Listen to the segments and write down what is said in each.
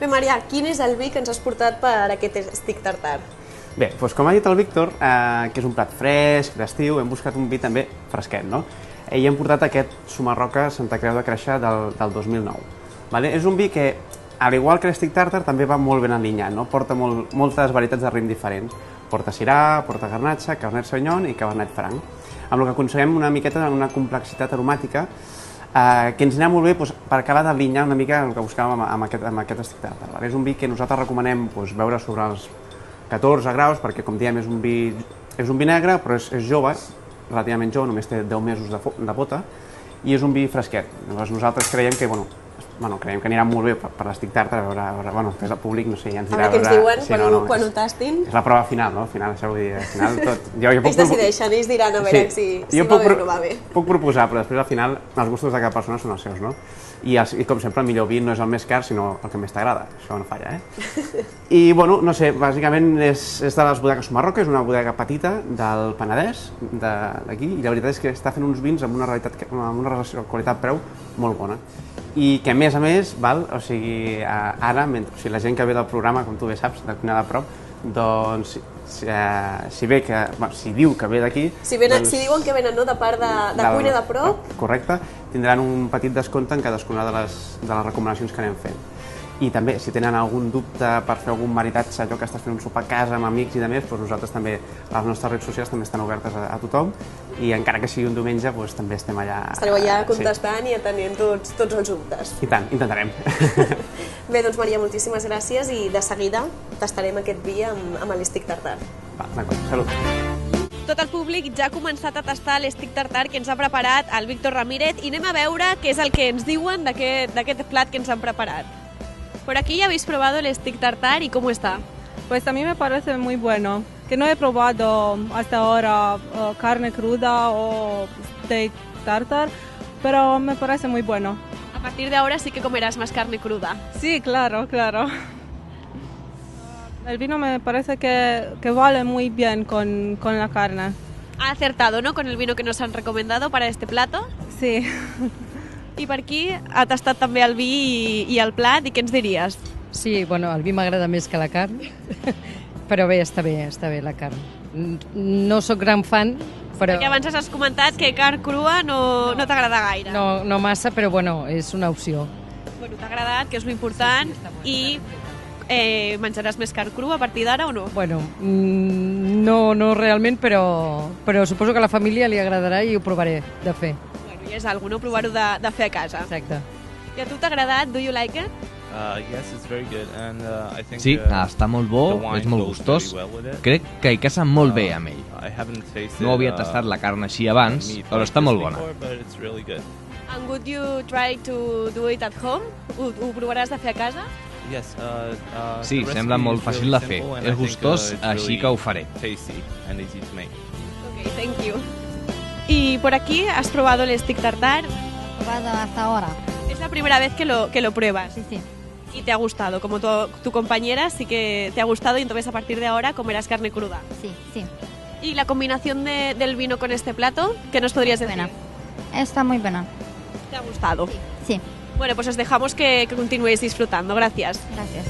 Bé, Marià, quin és el vi que ens has portat per aquest Stick Tartar? Bé, doncs com ha dit el Víctor, que és un plat fresc, d'estiu, hem buscat un vi també fresquet, no? I hem portat aquest Sumarroca Santa Creu de Creixà del 2009. És un vi que, al igual que l'Stick Tartar, també va molt ben alineat, no? Porta moltes varietats de raïm diferents. Porta Syrah, porta Garnatxa, Cabernet Sauvignon i Cabernet Franc. Amb el que aconseguim una miqueta una complexitat aromàtica que ens anirà molt bé per acabar d'alinear una mica el que buscàvem amb aquest Stick Tartar. És un vi que nosaltres recomanem beure sobre els 14 graus, perquè, com diem, és un vi negre, però és jove, relativament jove, només té 10 mesos de bota, i és un vi fresquet. Llavors nosaltres creiem que anirà molt bé per l'Stick Tartar, a veure, després el públic, no sé, ja ens dirà... A veure què ens diuen quan ho tastin. És la prova final, no? Al final, això vull dir, al final tot... Ells decideixen, ells diran a veure si va bé o no va bé. Puc proposar, però després al final els gustos de cada persona són els seus, no? I com sempre el millor vi no és el més car, sinó el que més t'agrada, això no falla, I, bueno, no sé, bàsicament és de les bodegues Sumarroca, és una bodega petita del Penedès, d'aquí, i la veritat és que està fent uns vins amb una relació qualitat-preu molt bona. I que, a més, o sigui, ara, la gent que ve del programa, com tu bé saps, de Cuina de Prop, doncs, si diu que ve d'aquí... Si diuen que venen de part de Cuina de Prop... Correcte, tindran un petit descompte en cadascuna de les recomanacions que anem fent. I també, si tenen algun dubte per fer algun maridatge, allò que estàs fent un sopar a casa amb amics i de més, doncs nosaltres també, les nostres redes socials també estan obertes a tothom, i encara que sigui un diumenge, doncs també estem allà... Estareu allà contestant i atenent tots els dubtes. I tant, intentarem. Bé, doncs Maria, moltíssimes gràcies i de seguida tastarem aquest vi amb l'Stick Tartar. D'acord, salut. Tot el públic ja ha començat a tastar l'Stick Tartar que ens ha preparat el Víctor Ramírez i anem a veure què és el que ens diuen d'aquest plat que ens han preparat. Por aquí ya habéis probado el Stick Tartar y ¿cómo está? Pues a mí me parece muy bueno, que no he probado hasta ahora carne cruda o steak tartar, pero me parece muy bueno. A partir de ahora sí que comerás más carne cruda. Sí, claro. El vino me parece que vale muy bien con la carne. Ha acertado, ¿no?, con el vino que nos han recomendado para este plato. Sí. I per aquí ha tastat també el vi i el plat, i què ens diries? Sí, bueno, el vi m'agrada més que la carn, però bé, està bé la carn. No sóc gran fan, però... Perquè abans has comentat que carn crua no t'agrada gaire. No massa, però bueno, és una opció. Bueno, t'ha agradat, que és l'important, i menjaràs més carn crua a partir d'ara o no? Bueno, no realment, però suposo que a la família li agradarà i ho provaré de fer. És algo, no? Provar-ho de fer a casa. Exacte. I a tu t'ha agradat? Do you like it? Sí, està molt bo, és molt gustós. Crec que hi casa molt bé amb ell. No havia tastat la carn així abans, però està molt bona. And would you try to do it at home? Ho provaràs de fer a casa? Sí, sembla molt fàcil de fer. És gustós, així que ho faré. Ok, thank you. Y por aquí has probado el Stick Tartar. Probado hasta ahora. Es la primera vez que lo pruebas. Sí. Y te ha gustado, como tu compañera, sí que te ha gustado y entonces a partir de ahora comerás carne cruda. Sí. ¿Y la combinación del vino con este plato? ¿Qué nos podrías decir? Buena. Está muy buena. ¿Te ha gustado? Sí. Bueno, pues os dejamos que continuéis disfrutando. Gracias. Gràcies.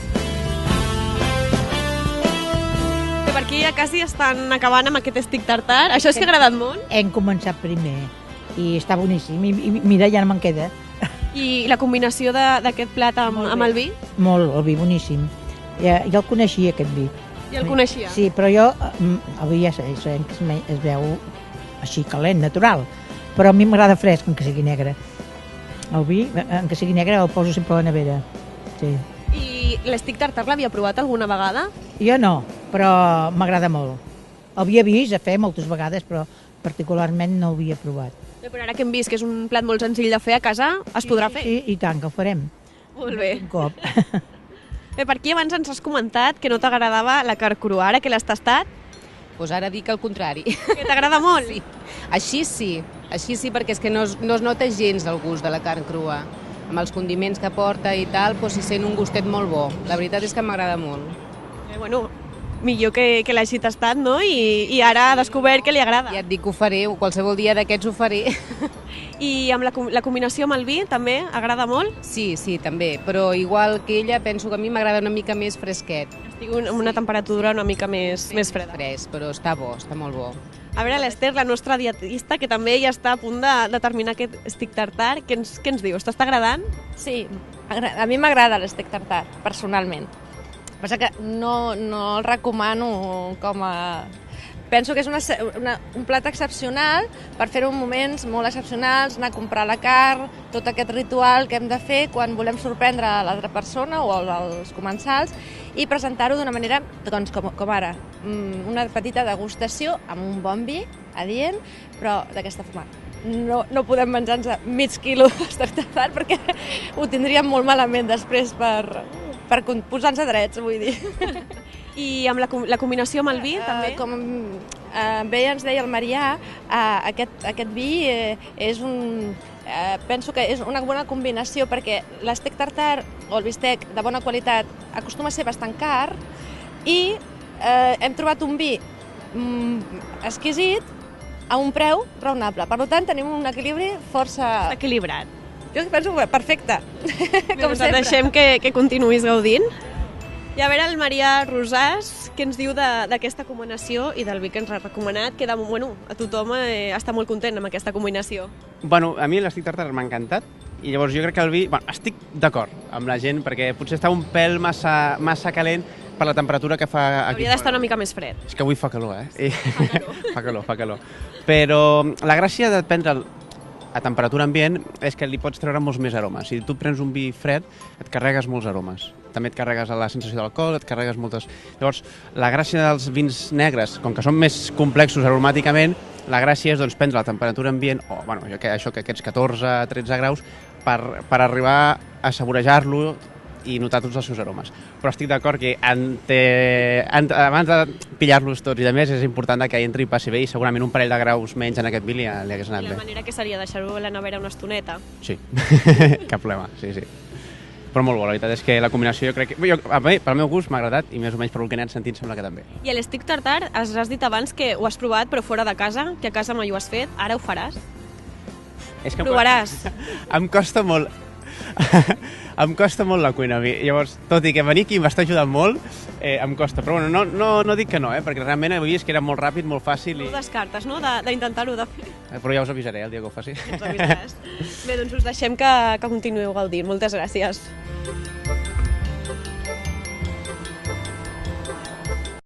Per aquí ja quasi estan acabant amb aquest Stick Tartar. Això és que ha agradat molt? Hem començat primer i està boníssim. I mira, ja no me'n queda. I la combinació d'aquest plat amb el vi? Molt, el vi boníssim. Jo el coneixia, aquest vi. Ja el coneixia? Sí, però jo, avui ja sabem que es veu així calent, natural. Però a mi m'agrada fresc, encara sigui negre. El vi, encara sigui negre, el poso sempre a la nevera. Sí. I l'Stick Tartar l'havia provat alguna vegada? Jo no, però m'agrada molt. Havia vist a fer moltes vegades, però particularment no ho havia provat. Però ara que hem vist que és un plat molt senzill de fer a casa, es podrà fer? Sí, i tant, que ho farem. Molt bé. Un cop. Bé, per aquí abans ens has comentat que no t'agradava la carn crua. Ara que l'has tastat? Doncs ara dic el contrari. Que t'agrada molt? Sí. Així sí, perquè és que no es nota gens el gust de la carn crua. Amb els condiments que porta i tal, doncs s'hi sent un gustet molt bo. La veritat és que m'agrada molt. Bueno, millor que l'hagi tastat, no? I ara ha descobert que li agrada. Ja et dic que ho faré, qualsevol dia d'aquests ho faré. I amb la combinació amb el vi també agrada molt? Sí, també, però igual que ella penso que a mi m'agrada una mica més fresquet. Estic amb una temperatura una mica més freda. Fresc, però està bo, està molt bo. A veure, l'Ester, la nostra dietista, que també ja està a punt de terminar aquest steak tartar, què ens dius? T'està agradant? Sí, a mi m'agrada l'steak tartar, personalment. Passa que no el recomano com a... Penso que és un plat excepcional per fer-ho en moments molt excepcionals, anar a comprar la carn, tot aquest ritual que hem de fer quan volem sorprendre l'altra persona o els comensals i presentar-ho d'una manera doncs, com ara, una petita degustació amb un bon vi, adient, però d'aquesta forma. No podem menjar-nos mig quilo d'steak tartar perquè ho tindríem molt malament després per posar-nos a drets, vull dir. I amb la combinació amb el vi, també? Com bé ens deia el Marià, aquest vi és penso que és una bona combinació perquè l'steak tartar o el bistec de bona qualitat acostuma a ser bastant car i hem trobat un vi exquisit a un preu raonable. Per tant, tenim un equilibri força... Equilibrat. Jo penso que perfecte, com sempre. Deixem que continuïs gaudint. I a veure, el Marià Rosàs, què ens diu d'aquesta combinació i del vi que ens ha recomanat, que a tothom està molt content amb aquesta combinació. Bueno, a mi l'steak tartar m'ha encantat i llavors jo crec que el vi... Bueno, estic d'acord amb la gent perquè potser està un pèl massa calent per la temperatura que fa aquí. Hauria d'estar una mica més fred. És que avui fa calor, fa calor. Però la gràcia de prendre'l a temperatura ambient és que li pots treure molts més aromes. Si tu prens un vi fred, et carregues molts aromes. També et carregues la sensació d'alcohol, et carregues moltes... Llavors, la gràcia dels vins negres, com que són més complexos aromàticament, la gràcia és doncs, prendre la temperatura ambient, o bueno, aquests 14-13 graus, per arribar a saborejar-lo i notar tots els seus aromes. Però estic d'acord que abans de pillar-los tots i de més és important que entri i passi bé i segurament un parell de graus menys en aquest vi li hagués anat bé. I la manera que seria deixar-ho a la nevera una estoneta. Sí, cap problema, sí. Però molt bo, la veritat és que la combinació jo crec que... Pel meu gust m'ha agradat i més o menys per el que n'he sentit sembla que també. I l'steak tartar, has dit abans que ho has provat però fora de casa, que a casa mai ho has fet, ara ho faràs? Provaràs? Em costa molt... Em costa molt la cuina a mi, llavors, tot i que venir aquí m'està ajudant molt, em costa, però bueno, no dic que no, perquè realment he vist que era molt ràpid, molt fàcil i... No ho descartes, no?, d'intentar-ho de fer. Però ja us avisaré el dia que ho faci. Ens avisaràs. Bé, doncs us deixem que continueu gaudint. Moltes gràcies.